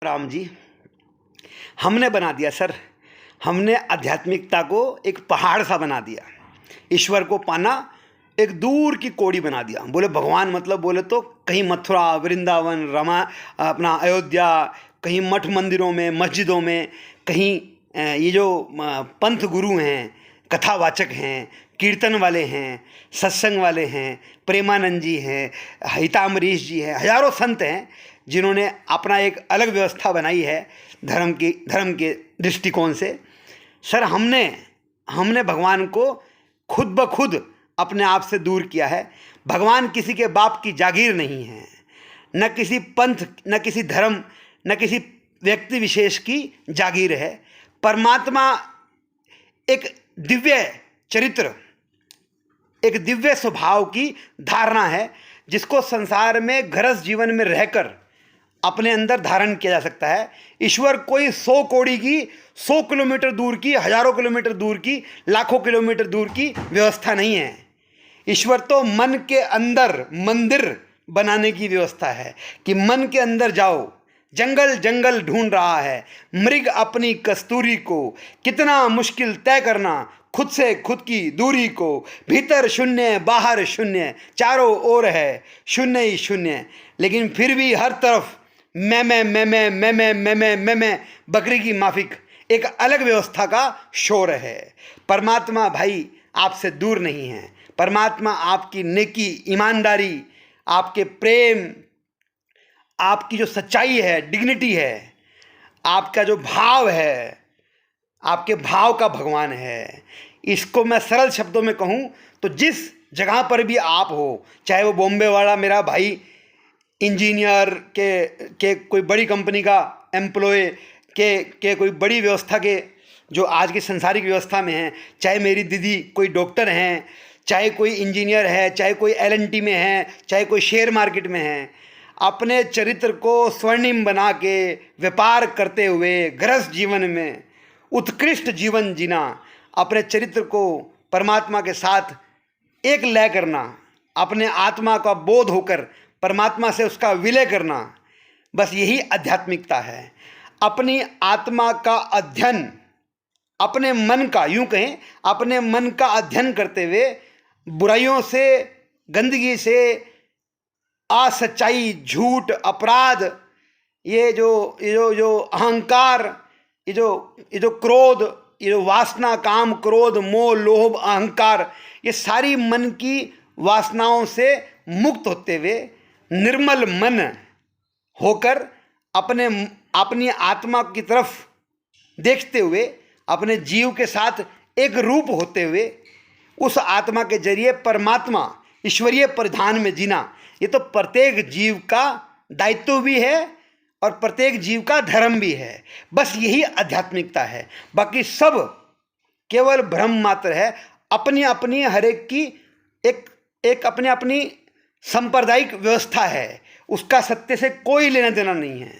राम जी, हमने बना दिया सर। हमने आध्यात्मिकता को एक पहाड़ सा बना दिया। ईश्वर को पाना एक दूर की कौड़ी बना दिया। बोले भगवान मतलब बोले तो कहीं मथुरा, वृंदावन, रमा, अपना अयोध्या, कहीं मठ मंदिरों में, मस्जिदों में, कहीं ये जो पंथ गुरु हैं, कथावाचक हैं, कीर्तन वाले हैं, सत्संग वाले हैं, प्रेमानंद जी हैं, हितामरीश जी हैं, हजारों संत हैं जिन्होंने अपना एक अलग व्यवस्था बनाई है धर्म के दृष्टिकोण से। सर हमने भगवान को खुद ब खुद अपने आप से दूर किया है। भगवान किसी के बाप की जागीर नहीं है, न किसी पंथ, न किसी धर्म, न किसी व्यक्ति विशेष की जागीर है। परमात्मा एक दिव्य चरित्र, एक दिव्य स्वभाव की धारणा है जिसको संसार में गृहस्थ जीवन में रहकर अपने अंदर धारण किया जा सकता है। ईश्वर कोई 100 कौड़ी की, 100 किलोमीटर दूर की, हजारों किलोमीटर दूर की, लाखों किलोमीटर दूर की व्यवस्था नहीं है। ईश्वर तो मन के अंदर मंदिर बनाने की व्यवस्था है कि मन के अंदर जाओ। जंगल जंगल ढूंढ रहा है मृग अपनी कस्तूरी को, कितना मुश्किल तय करना खुद से खुद की दूरी को। भीतर शून्य बाहर शून्य, चारों ओर है शून्य ही शून्य, लेकिन फिर भी हर तरफ मैं बकरी की माफिक एक अलग व्यवस्था का शोर है। परमात्मा भाई आपसे दूर नहीं है। परमात्मा आपकी नेकी, ईमानदारी, आपके प्रेम, आपकी जो सच्चाई है, डिग्निटी है, आपका जो भाव है, आपके भाव का भगवान है। इसको मैं सरल शब्दों में कहूँ तो जिस जगह पर भी आप हो, चाहे वो बॉम्बे वाला मेरा भाई इंजीनियर के कोई बड़ी कंपनी का एम्प्लॉय के कोई बड़ी व्यवस्था के जो आज की संसारिक व्यवस्था में है, चाहे मेरी दीदी कोई डॉक्टर हैं, चाहे कोई इंजीनियर है, चाहे कोई L&T में है, चाहे कोई शेयर मार्केट में है, अपने चरित्र को स्वर्णिम बना के व्यापार करते हुए गृहस्थ जीवन में उत्कृष्ट जीवन जीना, अपने चरित्र को परमात्मा के साथ एक लय करना, अपने आत्मा का बोध होकर परमात्मा से उसका विलय करना, बस यही आध्यात्मिकता है। अपनी आत्मा का अध्ययन, अपने मन का, यूं कहें अपने मन का अध्ययन करते हुए बुराइयों से, गंदगी से, असच्चाई, झूठ, अपराध, ये जो अहंकार, ये जो क्रोध, ये जो वासना, काम, क्रोध, मोह, लोभ, अहंकार, ये सारी मन की वासनाओं से मुक्त होते हुए निर्मल मन होकर अपनी आत्मा की तरफ देखते हुए अपने जीव के साथ एक रूप होते हुए उस आत्मा के जरिए परमात्मा ईश्वरीय परिधान में जीना, ये तो प्रत्येक जीव का दायित्व भी है और प्रत्येक जीव का धर्म भी है। बस यही आध्यात्मिकता है, बाकी सब केवल भ्रम मात्र है। अपनी अपनी हर एक की एक अपनी अपनी सांप्रदायिक व्यवस्था है, उसका सत्य से कोई लेना देना नहीं है।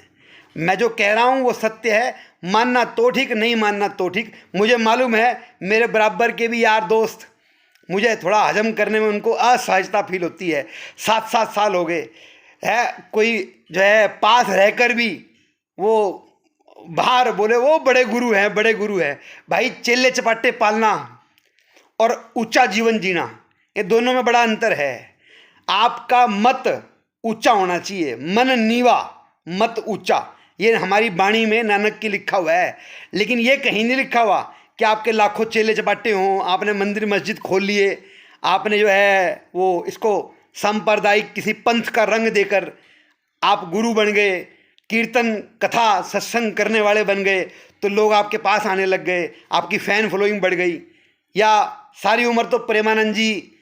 मैं जो कह रहा हूँ वो सत्य है, मानना तो ठीक, नहीं मानना तो ठीक। मुझे मालूम है मेरे बराबर के भी यार दोस्त, मुझे थोड़ा हजम करने में उनको असहजता फील होती है। 7-7 साल हो गए है, कोई जो है पास रहकर भी वो बाहर बोले वो बड़े गुरु हैं, बड़े गुरु हैं। भाई चेले चपाटे पालना और ऊंचा जीवन जीना, ये दोनों में बड़ा अंतर है। आपका मत ऊंचा होना चाहिए, मन नीवा मत ऊंचा, ये हमारी बाणी में नानक की लिखा हुआ है। लेकिन ये कहीं नहीं लिखा हुआ कि आपके लाखों चेले चपाटे हों, आपने मंदिर मस्जिद खोल लिए, आपने जो है वो इसको सांप्रदायिक किसी पंथ का रंग देकर आप गुरु बन गए, कीर्तन कथा सत्संग करने वाले बन गए तो लोग आपके पास आने लग गए, आपकी फ़ैन फॉलोइंग बढ़ गई। या सारी उम्र तो प्रेमानंद जी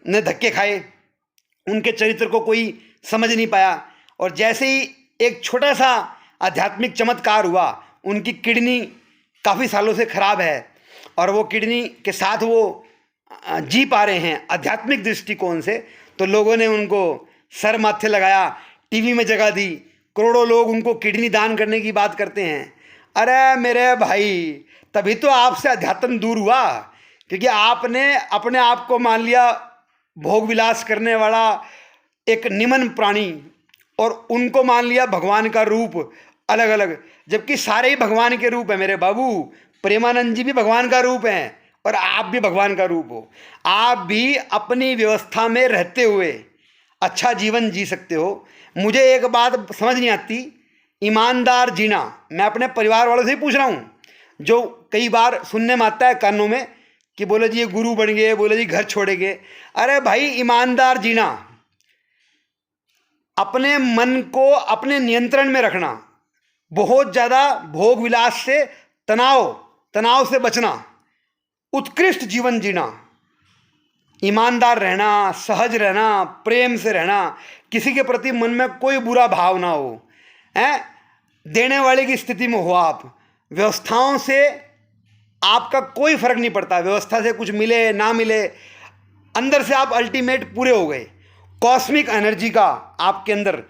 ने धक्के खाए, उनके चरित्र को कोई समझ नहीं पाया, और जैसे ही एक छोटा सा आध्यात्मिक चमत्कार हुआ, उनकी किडनी काफ़ी सालों से ख़राब है और वो किडनी के साथ वो जी पा रहे हैं आध्यात्मिक दृष्टिकोण से, तो लोगों ने उनको सर माथे लगाया, टीवी में जगह दी, करोड़ों लोग उनको किडनी दान करने की बात करते हैं। अरे मेरे भाई, तभी तो आपसे अध्यात्म दूर हुआ, क्योंकि आपने अपने आप को मान लिया भोग विलास करने वाला एक निमन प्राणी और उनको मान लिया भगवान का रूप। अलग अलग, जबकि सारे ही भगवान के रूप हैं मेरे बाबू। प्रेमानंद जी भी भगवान का रूप हैं और आप भी भगवान का रूप हो। आप भी अपनी व्यवस्था में रहते हुए अच्छा जीवन जी सकते हो। मुझे एक बात समझ नहीं आती, ईमानदार जीना, मैं अपने परिवार वालों से ही पूछ रहा हूँ, जो कई बार सुनने में आता है कानों में कि बोले जी ये गुरु बन गए, बोले जी घर छोड़ेंगे। अरे भाई, ईमानदार जीना, अपने मन को अपने नियंत्रण में रखना, बहुत ज़्यादा भोग विलास से, तनाव से बचना, उत्कृष्ट जीवन जीना, ईमानदार रहना, सहज रहना, प्रेम से रहना, किसी के प्रति मन में कोई बुरा भाव ना हो, हैं, देने वाले की स्थिति में हो आप। व्यवस्थाओं से आपका कोई फर्क नहीं पड़ता, व्यवस्था से कुछ मिले ना मिले, अंदर से आप अल्टीमेट पूरे हो गए। कॉस्मिक एनर्जी का आपके अंदर,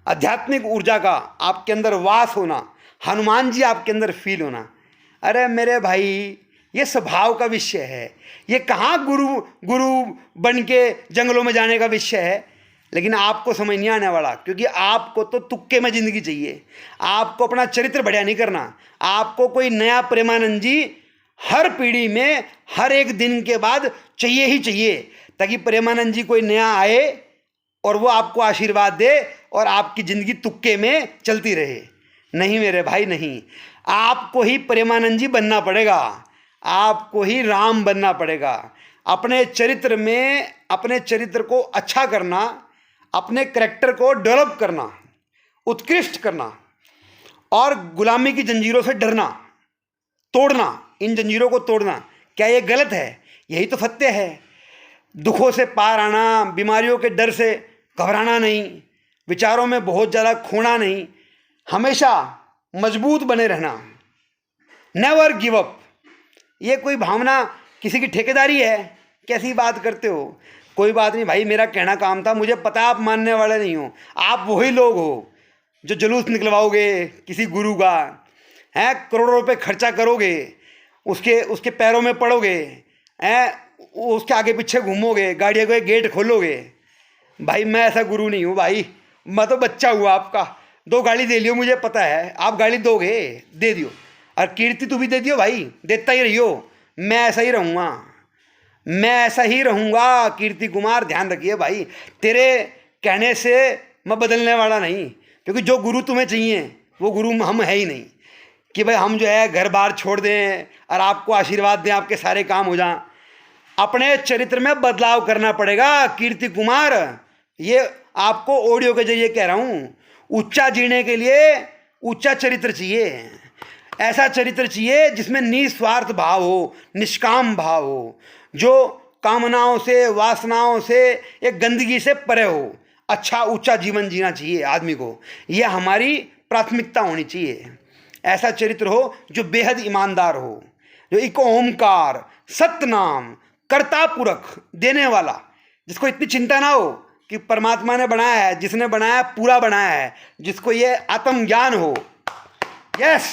आध्यात्मिक ऊर्जा का आपके अंदर वास होना, हनुमान जी आपके अंदर फील होना। अरे मेरे भाई, ये स्वभाव का विषय है, ये कहाँ गुरु बन के जंगलों में जाने का विषय है। लेकिन आपको समझ नहीं आने वाला, क्योंकि आपको तो तुक्के में ज़िंदगी चाहिए। आपको अपना चरित्र बढ़िया नहीं करना। आपको कोई नया प्रेमानंद जी हर पीढ़ी में हर एक दिन के बाद चाहिए ही चाहिए, ताकि प्रेमानंद जी कोई नया आए और वो आपको आशीर्वाद दे और आपकी ज़िंदगी तुक्के में चलती रहे। नहीं मेरे भाई, नहीं, आपको ही प्रेमानंद जी बनना पड़ेगा, आपको ही राम बनना पड़ेगा। अपने चरित्र में, अपने चरित्र को अच्छा करना, अपने करैक्टर को डेवलप करना, उत्कृष्ट करना, और गुलामी की जंजीरों से डरना, तोड़ना, इन जंजीरों को तोड़ना। क्या ये गलत है? यही तो सत्य है। दुखों से पार आना, बीमारियों के डर से घबराना नहीं, विचारों में बहुत ज़्यादा खोना नहीं, हमेशा मजबूत बने रहना, नेवर गिव अप। ये कोई भावना किसी की ठेकेदारी है? कैसी बात करते हो? कोई बात नहीं भाई, मेरा कहना काम था, मुझे पता है आप मानने वाले नहीं हो। आप वही लोग हो जो जुलूस निकलवाओगे किसी गुरु का, हैं, करोड़ों रुपए खर्चा करोगे, उसके पैरों में पड़ोगे, हैं, उसके आगे पीछे घूमोगे, गाड़ियों के गेट खोलोगे। भाई मैं ऐसा गुरु नहीं हूँ भाई, मैं तो बच्चा हुआ आपका। 2 गाड़ी दे लियो, मुझे पता है आप गाड़ी दोगे, दे दियो, और कीर्ति तू भी दे दियो भाई, देता ही रहियो। मैं ऐसा ही रहूँगा, मैं ऐसा ही रहूँगा कीर्ति कुमार, ध्यान रखिए भाई। तेरे कहने से मैं बदलने वाला नहीं, क्योंकि जो गुरु तुम्हें चाहिए वो गुरु हम है ही नहीं कि भाई हम जो है घर बार छोड़ दें और आपको आशीर्वाद दें, आपके सारे काम हो जाएं। अपने चरित्र में बदलाव करना पड़ेगा कीर्ति कुमार, ये आपको ऑडियो के जरिए कह रहा हूँ। ऊंचा जीने के लिए ऊंचा चरित्र चाहिए, ऐसा चरित्र चाहिए जिसमें निस्वार्थ भाव हो, निष्काम भाव हो, जो कामनाओं से, वासनाओं से, एक गंदगी से परे हो। अच्छा ऊंचा जीवन जीना चाहिए आदमी को, यह हमारी प्राथमिकता होनी चाहिए। ऐसा चरित्र हो जो बेहद ईमानदार हो, जो एक ओमकार, सतनाम, कर्ता पुरख, देने वाला, जिसको इतनी चिंता ना हो कि परमात्मा ने बनाया है, जिसने बनाया पूरा बनाया है, जिसको ये आत्मज्ञान हो, यस,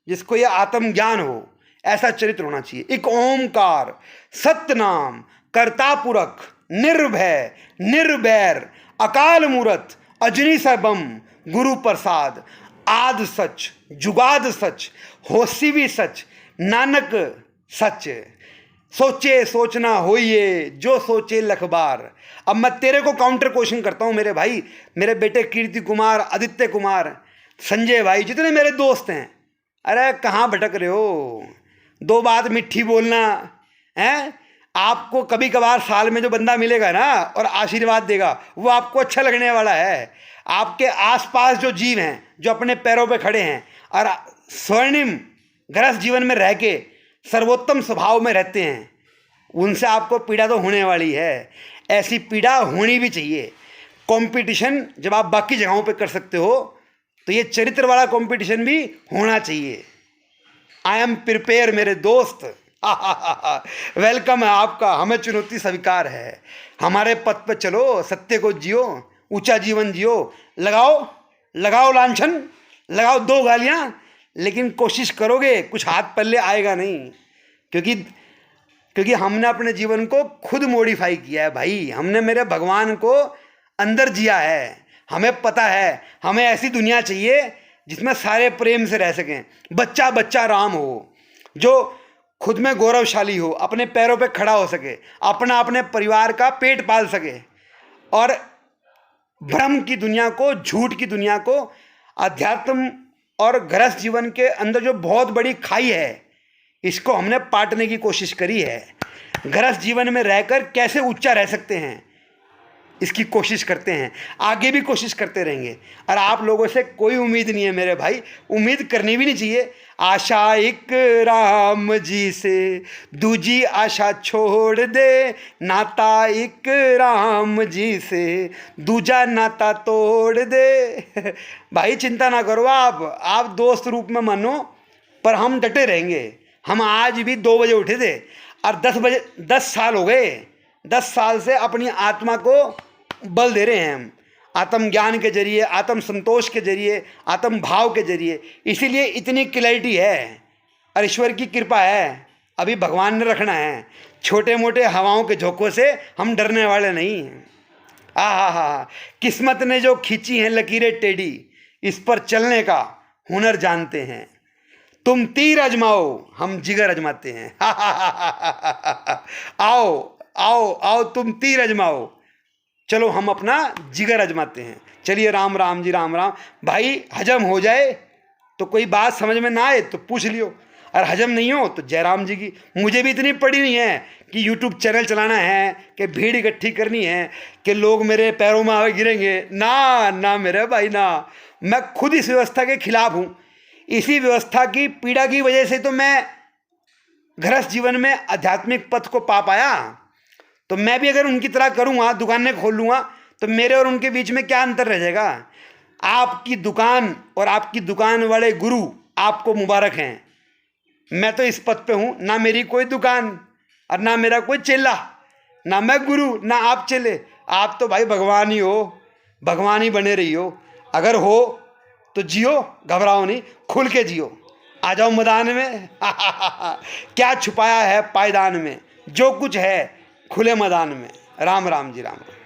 जिसको ये आत्मज्ञान हो, ऐसा चरित्र होना चाहिए। एक ओमकार, सतनाम, कर्ता पुरख, निर्भय, निर्वैर, अकाल मूरत, अजनी सबम, गुरु प्रसाद, आद सच, जुगाद सच, होसी भी सच, नानक सच। सोचे सोचना होइए, जो सोचे लख बार। अब मैं तेरे को काउंटर क्वेश्चन करता हूँ मेरे भाई, मेरे बेटे कीर्ति कुमार, आदित्य कुमार, संजय भाई, जितने मेरे दोस्त हैं। अरे कहाँ भटक रहे हो? 2 बात मिठी बोलना है। आपको कभी कभार साल में जो बंदा मिलेगा ना और आशीर्वाद देगा, वो आपको अच्छा लगने वाला है। आपके आसपास जो जीव हैं, जो अपने पैरों पे खड़े हैं और स्वर्णिम गरस जीवन में रह के सर्वोत्तम स्वभाव में रहते हैं, उनसे आपको पीड़ा तो होने वाली है। ऐसी पीड़ा होनी भी चाहिए। कंपटीशन जब आप बाकी जगहों पे कर सकते हो, तो ये चरित्र वाला कंपटीशन भी होना चाहिए। आई एम प्रिपेयर मेरे दोस्त। वेलकम है आपका, हमें चुनौती स्वीकार है। हमारे पथ पे चलो, सत्य को जियो, ऊंचा जीवन जियो। लगाओ लांछन, लगाओ 2 गालियाँ, लेकिन कोशिश करोगे कुछ हाथ पल्ले आएगा नहीं, क्योंकि हमने अपने जीवन को खुद मॉडिफाई किया है भाई। हमने मेरे भगवान को अंदर जिया है। हमें पता है हमें ऐसी दुनिया चाहिए जिसमें सारे प्रेम से रह सकें, बच्चा बच्चा राम हो, जो खुद में गौरवशाली हो, अपने पैरों पे खड़ा हो सके, अपने परिवार का पेट पाल सके और भ्रम की दुनिया को, झूठ की दुनिया को, अध्यात्म और गृहस्थ जीवन के अंदर जो बहुत बड़ी खाई है, इसको हमने पाटने की कोशिश करी है। गृहस्थ जीवन में रहकर कैसे ऊंचा रह सकते हैं, इसकी कोशिश करते हैं, आगे भी कोशिश करते रहेंगे। और आप लोगों से कोई उम्मीद नहीं है मेरे भाई, उम्मीद करनी भी नहीं चाहिए। आशा एक राम जी से, दूजी आशा छोड़ दे, नाता एक राम जी से, दूजा नाता तोड़ दे। भाई चिंता ना करो, आप दोस्त रूप में मानो, पर हम डटे रहेंगे। हम आज भी 2 बजे उठे थे और 10 साल हो गए, 10 साल से अपनी आत्मा को बल दे रहे हैं हम, आत्मज्ञान के जरिए, आत्म संतोष के जरिए, आत्म भाव के जरिए। इसीलिए इतनी क्लैरिटी है और ईश्वर की कृपा है, अभी भगवान ने रखना है। छोटे मोटे हवाओं के झोंकों से हम डरने वाले नहीं हैं। हा, किस्मत ने जो खींची हैं लकीरें टेढ़ी, इस पर चलने का हुनर जानते हैं। तुम तीर अजमाओ, हम जिगर अजमाते हैं। आओ आओ आओ, तुम तीर अजमाओ, चलो हम अपना जिगर अजमाते हैं। चलिए, राम राम जी, राम राम। भाई हजम हो जाए तो कोई बात समझ में ना आए तो पूछ लियो, और हजम नहीं हो तो जयराम जी की। मुझे भी इतनी पड़ी नहीं है कि यूट्यूब चैनल चलाना है, कि भीड़ इकट्ठी करनी है, कि लोग मेरे पैरों में आगे गिरेंगे। ना ना मेरे भाई ना, मैं खुद इस व्यवस्था के खिलाफ हूँ। इसी व्यवस्था की पीड़ा की वजह से तो मैं गृहस्थ जीवन में आध्यात्मिक पथ को पा पाया। तो मैं भी अगर उनकी तरह करूँगा, दुकानें खोल लूँगा, तो मेरे और उनके बीच में क्या अंतर रह जाएगा। आपकी दुकान और आपकी दुकान वाले गुरु आपको मुबारक हैं। मैं तो इस पद पे हूँ, ना मेरी कोई दुकान और ना मेरा कोई चेला, ना मैं गुरु ना आप चेले। आप तो भाई भगवान ही हो, भगवान ही बने रही हो। अगर हो तो जियो, घबराओ नहीं, खुल के जियो। आ जाओ मैदान में। क्या छुपाया है पायदान में, जो कुछ है खुले मैदान में। राम राम जी, राम राम।